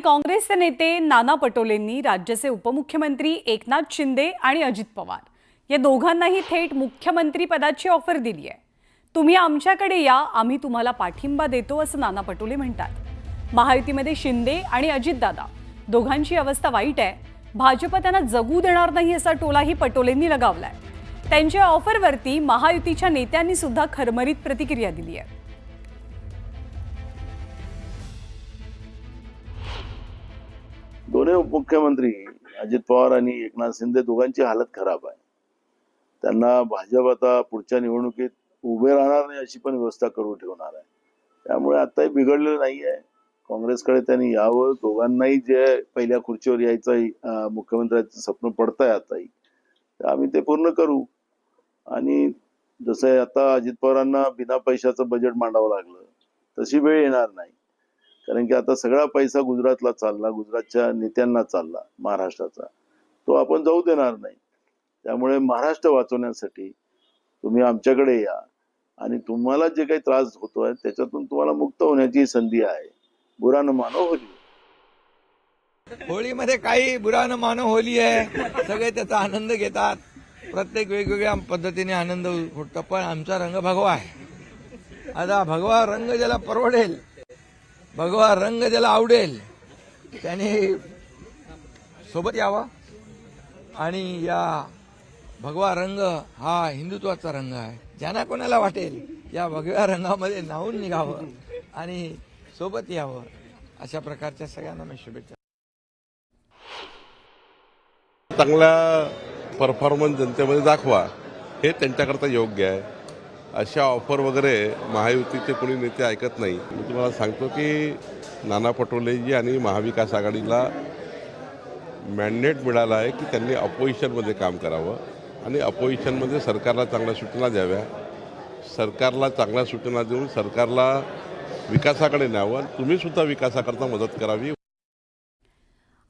काँग्रेसचे नेते नाना पटोलेंनी राज्याचे उपमुख्यमंत्री एकनाथ शिंदे आणि अजित पवार या दोघांनाही थेट मुख्यमंत्री पदाची ऑफर दिली आहे। तुम्ही आमच्याकडे या, आम्ही तुम्हाला पाठिंबा देतो असं नाना पटोले म्हणतात। महायुतीमध्ये शिंदे आणि अजितदादा दोघांची अवस्था वाईट आहे। भाजप त्यांना जगू देणार नाही असा टोलाही पटोलेंनी लगावलाय। त्यांच्या ऑफरवरती महायुतीच्या नेत्यांनी सुद्धा खरमरीत प्रतिक्रिया दिली आहे। दोन्ही उपमुख्यमंत्री अजित पवार आणि एकनाथ शिंदे दोघांची हालत खराब आहे। त्यांना भाजप आता पुढच्या निवडणुकीत उभे राहणार नाही अशी पण व्यवस्था करून ठेवणार आहे। त्यामुळे आताही बिघडलेलं नाही आहे। काँग्रेसकडे त्यांनी यावं, दोघांनाही जे पहिल्या खुर्चीवर यायचं मुख्यमंत्र्यांचं स्वप्न पडतंय आताही, तर आम्ही ते पूर्ण करू। आणि जसं आता अजित पवारांना बिना पैशाचं बजेट मांडावं लागलं तशी वेळ येणार नाही, कारण की आता सगळा पैसा गुजरातला चालला, गुजरातच्या नेत्यांना चालला, महाराष्ट्राचा तो आपण जाऊ देणार नाही। त्यामुळे महाराष्ट्र वाचवण्यासाठी तुम्ही आमच्याकडे या आणि तुम्हाला जे काही त्रास होतोय त्याच्यातून तुम्हाला मुक्त होण्याची संधी आहे। बुरा न मानो होली। होळीमध्ये काही बुरा न मानो होली आहे, सगळे त्याचा आनंद घेतात, प्रत्येक वेगवेगळ्या पद्धतीने आनंद होतो, पण आमचा रंग भगवा आहे। आता भगवा रंग ज्याला परवडेल, भगवा रंग ज्याला आवडेल त्याने सोबत यावं। आणि या भगवा रंग हा हिंदुत्वाचा रंग आहे। ज्यांना कोणाला वाटेल या भगव्या रंगामध्ये न्हावून निघावं आणि सोबत यावं, अशा प्रकारच्या सगळ्यांना मी शुभेच्छा। चांगला परफॉर्मन्स जनतेमध्ये दाखवा हे त्यांच्याकरता योग्य आहे। अशा ऑफर वगैरे महायुतीचे कोणी नेते ऐकत नाही। मी तुम्हाला सांगतो की नाना पटोलेजी आणि महाविकास आघाडीला मॅन्डेट मिळाला आहे की त्यांनी अपोजिशनमध्ये काम करावं आणि अपोजिशनमध्ये सरकारला चांगल्या सूचना द्याव्या, सरकारला चांगल्या सूचना देऊन सरकारला विकासाकडे न्यावं। तुम्ही सुद्धा विकासाकरता मदत करावी।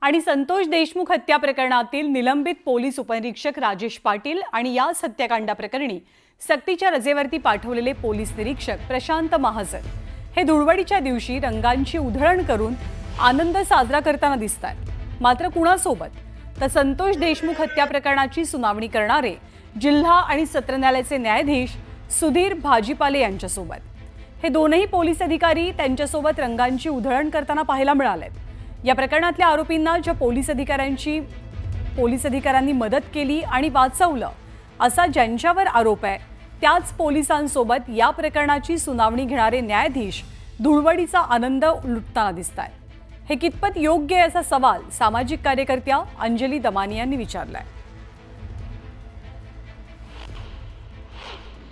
आणि संतोष देशमुख हत्या प्रकरणातील निलंबित पोलीस उपनिरीक्षक राजेश पाटील आणि याच हत्याकांड प्रकरणी सक्तीच्या रजेवरती पाठवलेले पोलीस निरीक्षक प्रशांत महाजन हे धुळवडीच्या दिवशी रंगांची उधळण करून आनंद साजरा करताना दिसतात। मात्र कुणासोबत? तर संतोष देशमुख हत्या प्रकरणाची सुनावणी करणारे जिल्हा आणि सत्र न्यायालयाचे न्यायाधीश सुधीर भाजीपाले यांच्यासोबत। हे दोनही पोलीस अधिकारी त्यांच्यासोबत रंगांची उधळण करताना पाहायला मिळालेत। या प्रकरणातल्या आरोपींना ज्या पोलीस अधिकाऱ्यांनी मदत केली आणि वाचवलं असा ज्यांच्यावर आरोप आहे त्याच पोलिसांसोबत या प्रकरणाची सुनावणी घेणारे न्यायाधीश धुळवडीचा आनंद लुटताना दिसतात। हे कितपत योग्य आहे असा सवाल सामाजिक कार्यकर्त्या अंजली दमानी यांनी विचारलाय।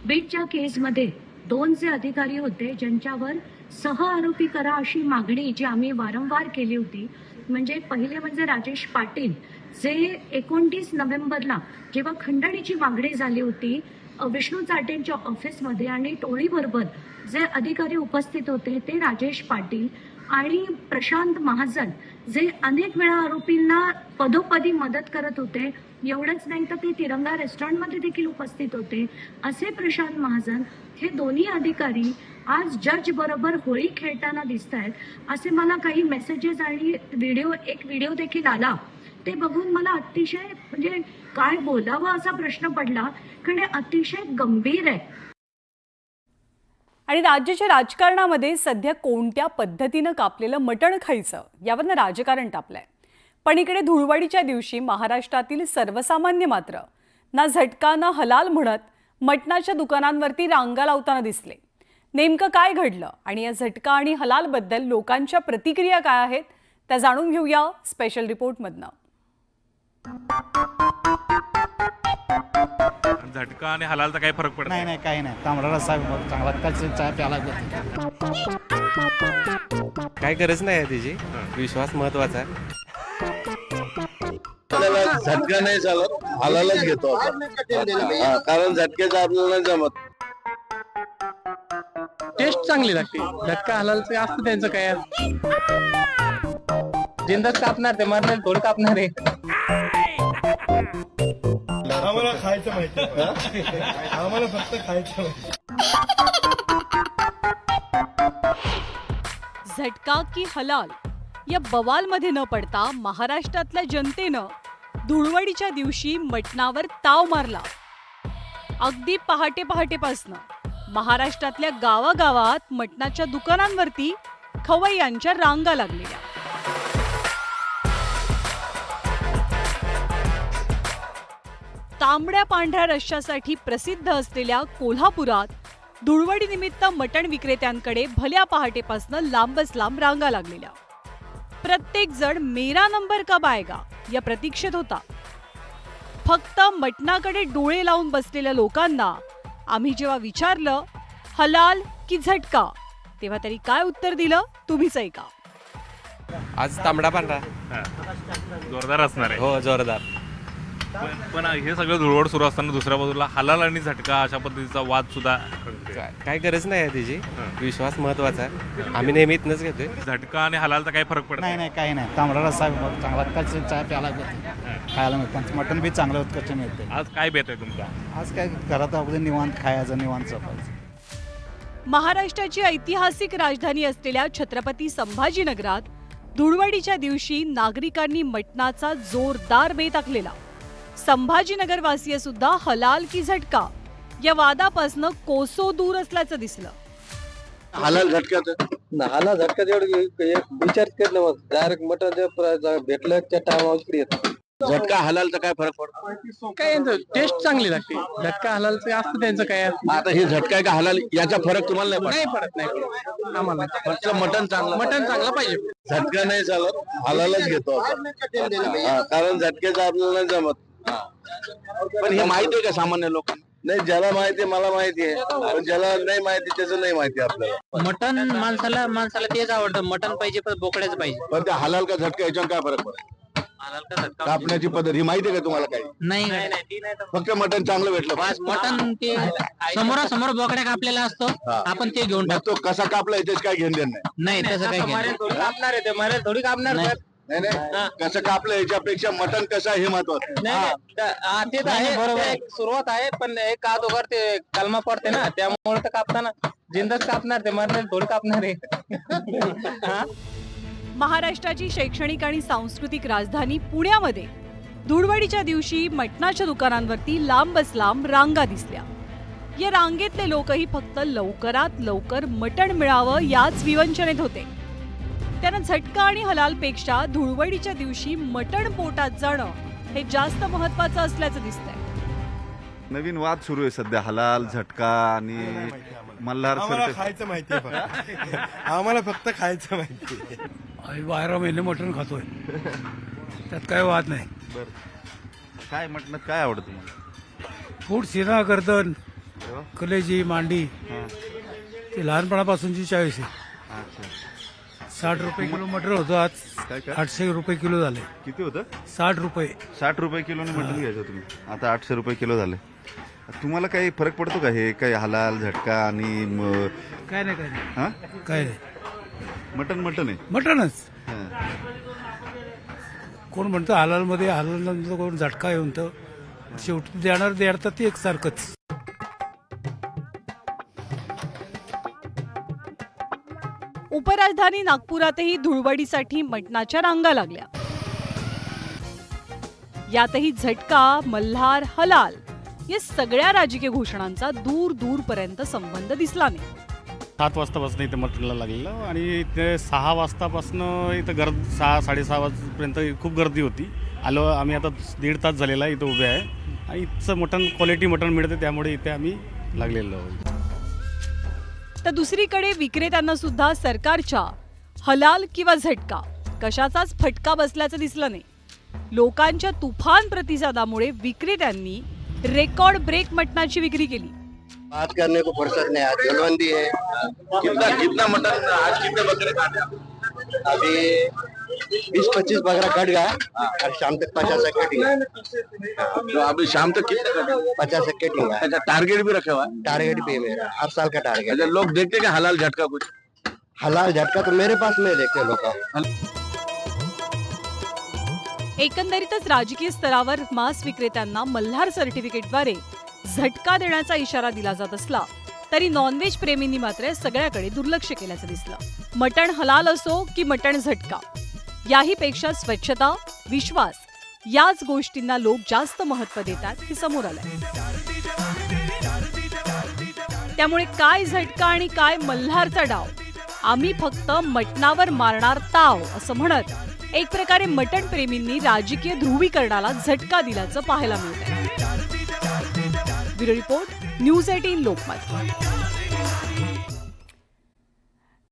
बीटच्या केसमध्ये दोन जे अधिकारी होते ज्यांच्यावर सह आरोपी करा अशी मागणी जी आम्ही वारंवार केली होती, म्हणजे पहिले म्हणजे राजेश पाटील जे 29 नोव्हेंबरला जेव्हा खंडणीची मागणी झाली होती विष्णू चाटेंच्या ऑफिसमध्ये आणि टोळीबरोबर जे अधिकारी उपस्थित होते ते राजेश पाटील आणि प्रशांत महाजन जे अनेक वेळा आरोपींना पदोपदी मदत करत होते। एवढंच नाही तर ते तिरंगा रेस्टॉरंटमध्ये देखील उपस्थित होते। असे प्रशांत महाजन हे दोन्ही अधिकारी आज जज बरोबर होळी खेळताना दिसत आहेत असे मला काही मेसेजेस आणि एक व्हिडिओ देखील आला। ते बघून मला अतिशय म्हणजे काय बोलावं असा प्रश्न पडला, कारण हे अतिशय गंभीर आहे। आणि राज्याच्या राजकारणामध्ये सध्या कोणत्या पद्धतीनं कापलेलं मटण खायचं यावरनं राजकारण तापलंय। पण इकडे धुळवडीच्या दिवशी महाराष्ट्रातील सर्वसामान्य मात्र ना झटका ना हलाल म्हणत मटणाच्या दुकानांवरती रांगा लावताना दिसले। नेमकं काय घडलं आणि या झटका आणि हलाल बद्दल लोकांच्या प्रतिक्रिया काय आहेत त्या जाणून घेऊया स्पेशल रिपोर्टमधनं। झटका आणि हलालचा काही फरक पडत नाही? काही नाही। तांबडा रस्सा चांगला चहा प्याला काय गरज नाही आहे त्याची, विश्वास महत्वाचा आहे। झटका नाही चालत, हलालच घेतो आपण, कारण झटक्याचं आपल्याला जमत। टेस्ट चांगली लागते। झटका हलालचं असतं त्यांचं काय, जिंदाच कापणार ते, मरणार थोडं कापणार आहे। आम्हाला खायचं माहिती, आम्हाला फक्त खायचं माहिती। झटका की हलाल या बवालमध्ये न पडता महाराष्ट्रातल्या जनतेनं धुळवडीच्या दिवशी मटणावर ताव मारला. अगदी पहाटे पहाटेपासनं महाराष्ट्रातल्या गावागावात मटणाच्या दुकानांवरती खवय्यांच्या रांगा लागलेल्या. तांबड्या पांढऱ्या रश्श्यासाठी प्रसिद्ध असलेल्या कोल्हापुरात धुळवडी निमित्त मटण विक्रेत्यांकडे भल्या पहाटेपासनं लांबच लांब रांगा लागलेल्या. प्रत्येक जण मेरा नंबर कब आएगा या प्रतीक्षेत होता. फक्त मटणाकडे डोळे लावून बसलेल्या लोकांना आम्ही जेव्हा विचारलं हलाल की झटका, तेव्हा तरी काय उत्तर दिलं तुम्हीच ऐका. आज तांबडा पांढरा. जोरदार असणार आहे. हो, जोरदार. पण हे सगळं धुळवड सुरू असताना दुसऱ्या बाजूला हलाल आणि झटका अशा पद्धतीचा वाद सुद्धा रंगतोय. काय गरज नाही आहे त्याची. विश्वास महत्वाचा आहे. आम्ही नेहमी इथनंच घेतोय. झटका आणि हलालचा काही फरक पडत नाही नाही काही नाही. तांबडा रस्सा चांगला कच्ची चहा प्यायला मिळते, खायला मिळतं. मटण बी चांगलं उत्कर्ष मिळते. आज काय बेत आहे तुमचा? आज काय घरात अगोदर निवांत खायचं, निवांत झोपायचं. महाराष्ट्राची ऐतिहासिक राजधानी असलेल्या छत्रपती संभाजीनगरात धुळवडीच्या दिवशी नागरिकांनी मटणाचा जोरदार बेत आखलेला. संभाजीनगर वासीय सुद्धा हलाल की झटका या वादापासनं कोसो दूर असल्याचं दिसलं. हलाल झटक्यात हाला झटका तेवढं विचार कर ना, मग डायरेक्ट मटन भेटलं त्या टायमावर इकडे येतं. झटका हलालचा काय फरक पडतो? काय टेस्ट चांगली लागते. झटका हलालचं असतं त्यांचं काय. आता हे झटका आहे का हलाल याचा फरक तुम्हाला नाही पडत आम्हाला. फक्त मटन चांगलं पाहिजे. झटका नाही चालत, हलालच घेतो आपण. कारण झटक्याचं आपल्याला नाही जमत. पण हे माहिती आहे का सामान्य लोकांना? नाही, ज्याला माहिती आहे मला माहिती आहे, पण ज्याला नाही माहिती त्याचं नाही माहिती आपल्याला. मटन माणसाला तेच आवडतं. मटन पाहिजे पण बोकड्याच पाहिजे. पण त्या हलाल का झटका याच्यावर काय फरक पडतो? कापण्याची पद्धत ही माहिती आहे का तुम्हाला? काही नाही. फक्त मटन चांगलं भेटलं. मटन ते समोरासमोर बोकड्या कापलेला असतो, आपण ते घेऊन तो कसा कापला याच्याच काय घेऊन देणं नाही. तसं काही कापणार आहे ते, मला थोडी कापणार. नाही. कसं कापलं याच्यापेक्षा मटन कसं आहे हे महत्वाचं. ते तर आहे, बरोबर. सुरुवात आहे, पण एक अगोदर ते कलमा पडते ना, त्यामुळे तर कापताना जिंदच कापणार, ते मरणार थोडी कापणार आहे. महाराष्ट्राची शैक्षणिक आणि सांस्कृतिक राजधानी पुण्यामध्ये धुळवडीच्या दिवशी मटणाच्या दुकानांवरती लांबच लांब रांगा दिसल्या. या रांगेतले लोकही फक्त लवकरात लवकर मटण मिळावं याच विवंचनेत होते. त्यानं झटका आणि हलालपेक्षा धुळवडीच्या दिवशी मटण पोटात जाणं हे जास्त महत्वाचं असल्याचं दिसतंय. नवीन वाद सुरू आहे सध्या, हलाल, झटका आणि मल्हार. खायचं माहिती आम्हाला, फक्त खायचं माहिती. 12 महिने मटण खातोय, त्यात काय वाद नाही. काय मटणात काय आवडतं तुम्हाला? फूड शिरा, गर्दन, कलेजी, मांडी, ते लहानपणापासूनची चॉईस आहे. 60 रुपये किलो मटण होतं, आज 800 रुपये किलो झाले. किती होतं? 60 रुपये. 60 रुपये किलोने मटण घ्यायचं तुम्ही, आता 800 रुपये किलो झाले. तुम्हाला काही फरक पडतो का हे काही हलाल, झटका आणि काय नाही काय नाही. मटण आहे, मटणच. कोण म्हणतं हलाल मध्ये, हलाल कोण झटका येऊन तर शेवटी देणार ते एकसारखंच. उपराजधानी नागपुरातही धुळवडीसाठी मटणाच्या रांगा लागल्या. यातही झटका, मल्हार, हलाल या सगळ्या राजकीय घोषणांचा दूरपर्यंत संबंध दिसला नाही. 7 वाजतापासून इथे मटणला लागलेलं आणि इथे 6 वाजतापासून इथं 6-6:30 वाजेपर्यंत खूप गर्दी होती. आलो आम्ही, आता 1.5 तास झालेला इथं उभे आहे आणि इथचं मटण क्वालिटी मटण मिळते, त्यामुळे इथे आम्ही लागलेलो आहोत. तर दुसरीकडे विक्रेत्यांना सुद्धा सरकारच्या हलाल किंवा झटका कशाचाच फटका बसल्याचं दिसलं नाही. लोकांच्या तुफान प्रतिसादामुळे विक्रेत्यांनी रेकॉर्ड ब्रेक मटणाची विक्री केली. बात करने को फुर्सत नहीं, आज जलवंदी है. कितना मटन आज कितने बकरे काटे? अभी 20-25 बकरा कट गया और शाम तक 50 कटेंगे. तो अभी शाम तक कितने 50 कटेंगे. अच्छा, टारगेट भी रखा हुआ है? टारगेट भी है मेरा, हर साल का टारगेट. अच्छा, लोग देखते क्या हलाल झटका? कुछ हलाल झटका तो मेरे पास में देखते लोग. एकंदरीतच राजकीय स्तरावर मांस विक्रेत्यांना मल्हार सर्टिफिकेटद्वारे झटका देण्याचा इशारा दिला जात असला तरी नॉनव्हेज प्रेमींनी मात्र सगळ्याकडे दुर्लक्ष केल्याचं दिसलं. मटण हलाल असो की मटण झटका, याहीपेक्षा स्वच्छता, विश्वास याच गोष्टींना लोक जास्त महत्त्व देतात हे समोर आलंय. त्यामुळे काय झटका आणि काय मल्हारचा डाव, आम्ही फक्त मटणावर मारणार ताव असं म्हणत एक प्रकारे मटण प्रेमींनी राजकीय ध्रुवीकरणाला झटका दिल्याचं पाहायला मिळतंय. Bureau report, news 18 Lokmat.